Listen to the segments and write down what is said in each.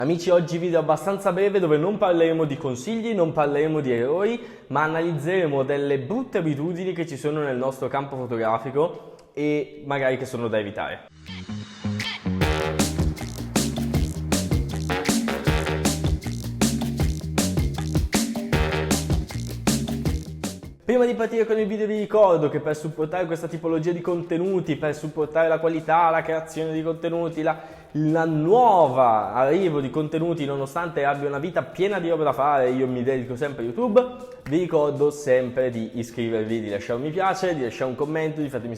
Amici, oggi video abbastanza breve dove non parleremo di consigli, non parleremo di errori, ma analizzeremo delle brutte abitudini che ci sono nel nostro campo fotografico e magari che sono da evitare. Prima di partire con il video vi ricordo che per supportare questa tipologia di contenuti, per supportare la qualità, la creazione di contenuti, la nuova arrivo di contenuti, nonostante abbia una vita piena di roba da fare, io mi dedico sempre a YouTube, vi ricordo sempre di iscrivervi, di lasciare un mi piace, di lasciare un commento, di farmi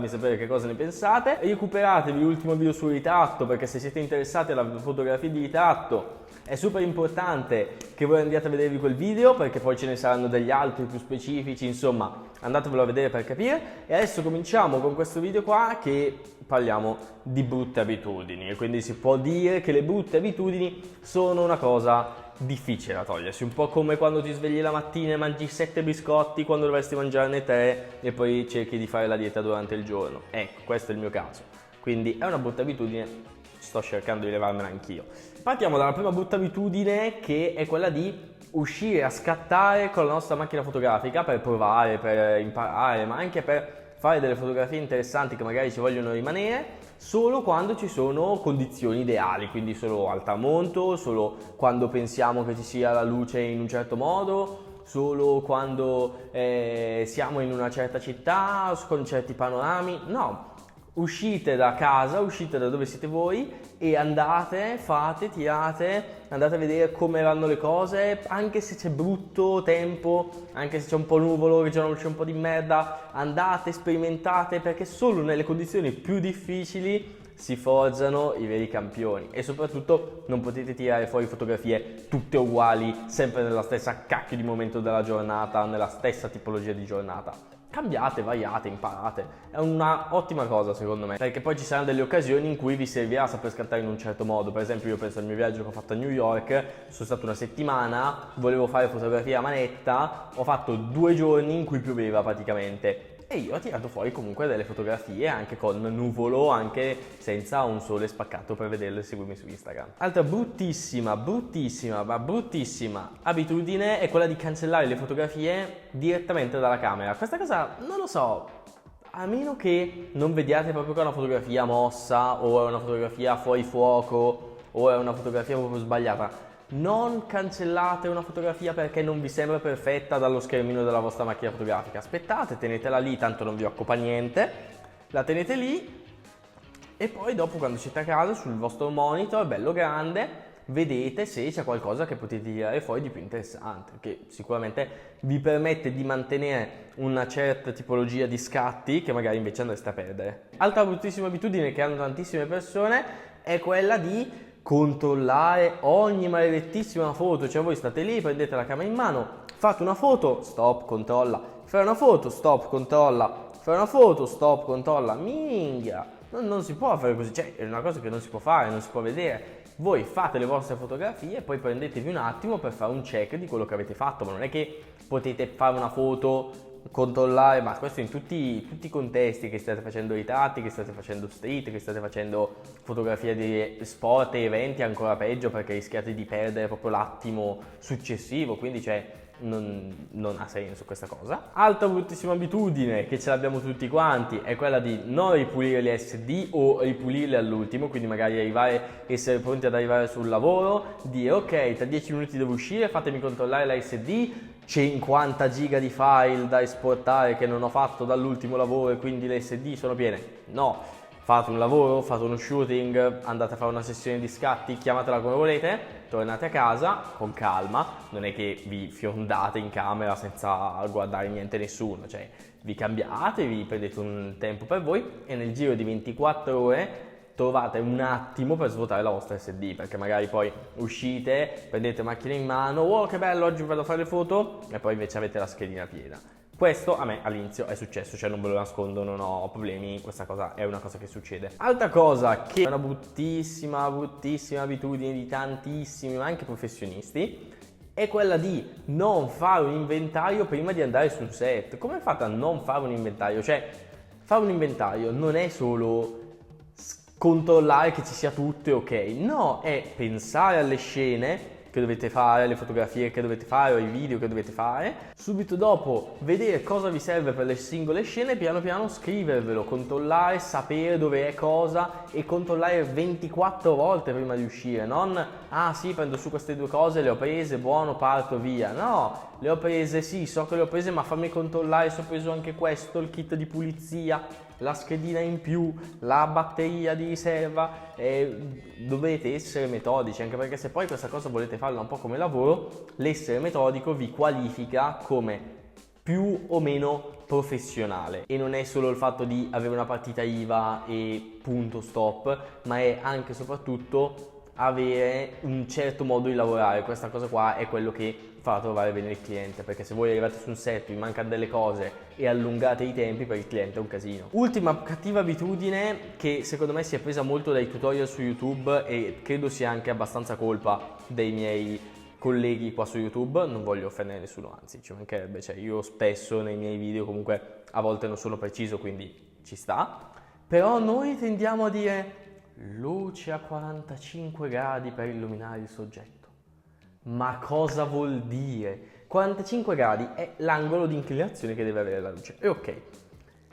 sapere che cosa ne pensate. Recuperatevi l'ultimo video sul ritratto, perché se siete interessati alla fotografia di ritratto è super importante che voi andiate a vedervi quel video, perché poi ce ne saranno degli altri più specifici, insomma andatevelo a vedere per capire. E adesso cominciamo con questo video qua che parliamo di brutte abitudini, e quindi si può dire che le brutte abitudini sono una cosa difficile da togliersi, un po' come quando ti svegli la mattina e mangi 7 biscotti quando dovresti mangiarne 3 e poi cerchi di fare la dieta durante il giorno. Ecco, questo è il mio caso, quindi è una brutta abitudine, sto cercando di levarmela anch'io. Partiamo dalla prima brutta abitudine, che è quella di uscire a scattare con la nostra macchina fotografica per provare, per imparare, ma anche per fare delle fotografie interessanti che magari ci vogliono rimanere, solo quando ci sono condizioni ideali, quindi solo al tramonto, solo quando pensiamo che ci sia la luce in un certo modo, solo quando siamo in una certa città, con certi panorami. No, uscite da casa, uscite da dove siete voi e andate, fate, tirate, andate a vedere come vanno le cose, anche se c'è brutto tempo, anche se c'è un po' nuvolo, che c'è un po' di merda, andate, sperimentate, perché solo nelle condizioni più difficili si forgiano i veri campioni. E soprattutto non potete tirare fuori fotografie tutte uguali, sempre nella stessa cacchio di momento della giornata, nella stessa tipologia di giornata. Cambiate, variate, imparate, è una ottima cosa secondo me, perché poi ci saranno delle occasioni in cui vi servirà saper scattare in un certo modo. Per esempio io penso al mio viaggio che ho fatto a New York, sono stato una settimana, volevo fare fotografia a manetta, ho fatto 2 giorni in cui pioveva praticamente e io ho tirato fuori comunque delle fotografie anche con nuvolo, anche senza un sole spaccato, per vederle e seguirmi su Instagram. Altra bruttissima abitudine è quella di cancellare le fotografie direttamente dalla camera. Questa cosa non lo so, a meno che non vediate proprio che è una fotografia mossa o è una fotografia fuori fuoco o è una fotografia proprio sbagliata. Non cancellate una fotografia perché non vi sembra perfetta dallo schermino della vostra macchina fotografica. Aspettate, tenetela lì, tanto non vi occupa niente, la tenete lì e poi dopo, quando siete a casa, sul vostro monitor bello grande, vedete se c'è qualcosa che potete tirare fuori di più interessante, che sicuramente vi permette di mantenere una certa tipologia di scatti che magari invece andreste a perdere. Altra bruttissima abitudine che hanno tantissime persone è quella di controllare ogni maledettissima foto. Cioè voi state lì, prendete la camera in mano, fate una foto, stop, controlla, fare una foto, stop, controlla, fare una foto, stop, controlla. Minchia, non si può fare così, cioè è una cosa che non si può fare, non si può vedere. Voi fate le vostre fotografie e poi prendetevi un attimo per fare un check di quello che avete fatto, ma non è che potete fare una foto, controllare, ma questo in tutti i contesti, che state facendo ritratti, che state facendo street, che state facendo fotografie di sport e eventi, ancora peggio, perché rischiate di perdere proprio l'attimo successivo, quindi non ha senso questa cosa. Altra bruttissima abitudine che ce l'abbiamo tutti quanti è quella di non ripulire le SD o ripulirle all'ultimo, quindi magari essere pronti ad arrivare sul lavoro, dire ok, tra 10 minuti devo uscire, fatemi controllare la SD, 50 giga di file da esportare che non ho fatto dall'ultimo lavoro e quindi le SD sono piene. No, fate un lavoro, fate uno shooting, andate a fare una sessione di scatti, chiamatela come volete, tornate a casa con calma, non è che vi fiondate in camera senza guardare niente nessuno, cioè vi cambiate, vi prendete un tempo per voi e nel giro di 24 ore trovate un attimo per svuotare la vostra SD, perché magari poi uscite, prendete macchina in mano, oh che bello, oggi vado a fare le foto, e poi invece avete la schedina piena. Questo a me all'inizio è successo, cioè non ve lo nascondo, non ho problemi, questa cosa è una cosa che succede. Altra cosa che è una bruttissima abitudine di tantissimi, ma anche professionisti, è quella di non fare un inventario prima di andare sul set. Come fate a non fare un inventario? Cioè, fare un inventario non è solo controllare che ci sia tutto ok. No, è pensare alle scene che dovete fare, alle fotografie che dovete fare o ai video che dovete fare, subito dopo vedere cosa vi serve per le singole scene e piano piano scrivervelo, controllare, sapere dove è cosa e controllare 24 volte prima di uscire, non ah sì, prendo su queste due cose, le ho prese, buono, parto via. No, le ho prese, sì, so che le ho prese, ma fammi controllare se ho preso anche questo, il kit di pulizia, la schedina in più, la batteria di riserva. Dovete essere metodici, anche perché se poi questa cosa volete farla un po' come lavoro, l'essere metodico vi qualifica come più o meno professionale, e non è solo il fatto di avere una partita IVA e punto stop, ma è anche e soprattutto avere un certo modo di lavorare. Questa cosa qua è quello che fa trovare bene il cliente, perché se voi arrivate su un set, vi mancano delle cose e allungate i tempi, per il cliente è un casino. Ultima cattiva abitudine che secondo me si è presa molto dai tutorial su YouTube, e credo sia anche abbastanza colpa dei miei colleghi qua su YouTube, non voglio offendere nessuno, anzi ci mancherebbe, cioè io spesso nei miei video comunque a volte non sono preciso, quindi ci sta, però noi tendiamo a dire luce a 45 gradi per illuminare il soggetto. Ma cosa vuol dire? 45 gradi è l'angolo di inclinazione che deve avere la luce. E ok,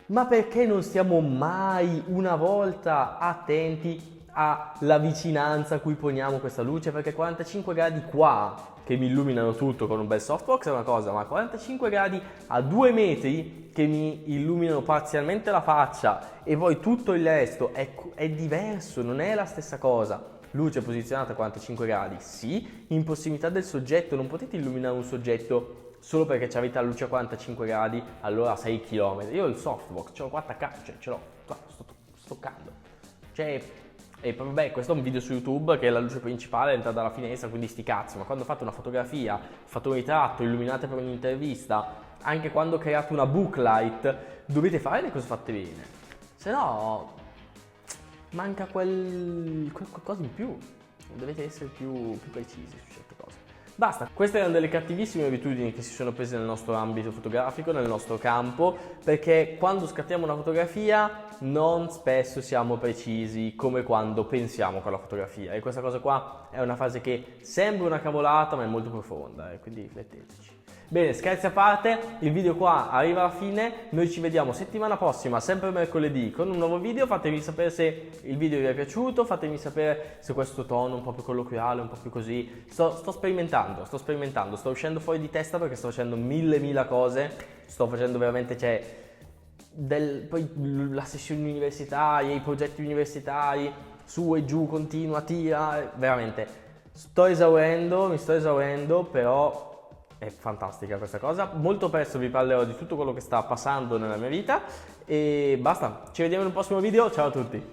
ma perché non stiamo mai una volta attenti alla vicinanza a cui poniamo questa luce? Perché 45 gradi qua, che mi illuminano tutto con un bel softbox, è una cosa, ma 45 gradi a 2 metri che mi illuminano parzialmente la faccia e poi tutto il resto è diverso, non è la stessa cosa. Luce posizionata a 45 gradi, sì, in prossimità del soggetto. Non potete illuminare un soggetto solo perché avete la luce a 45 gradi, allora a 6 km. Io ho il softbox, ce l'ho 4K, cioè ce l'ho, sto toccando. Cioè, e vabbè, questo è un video su YouTube che la luce principale entra dalla finestra, quindi sti cazzi, ma quando fate una fotografia, fate un ritratto, illuminate per un'intervista, anche quando create una booklight, dovete fare le cose fatte bene. Se no manca qualcosa in più, dovete essere più precisi su certe cose. Basta, queste erano delle cattivissime abitudini che si sono prese nel nostro ambito fotografico, nel nostro campo, perché quando scattiamo una fotografia non spesso siamo precisi come quando pensiamo con la fotografia, e questa cosa qua è una fase che sembra una cavolata ma è molto profonda, quindi rifletteteci. Bene, scherzi a parte, il video qua arriva alla fine, noi ci vediamo settimana prossima, sempre mercoledì, con un nuovo video. Fatemi sapere se il video vi è piaciuto, fatemi sapere se questo tono un po' più colloquiale, un po' più così. Sto sperimentando, sto uscendo fuori di testa perché sto facendo mille cose, sto facendo veramente, poi la sessione universitaria, i progetti universitari, su e giù, continua, tira, veramente. Mi sto esaurendo, però è fantastica questa cosa. Molto presto vi parlerò di tutto quello che sta passando nella mia vita e basta, ci vediamo in un prossimo video, ciao a tutti!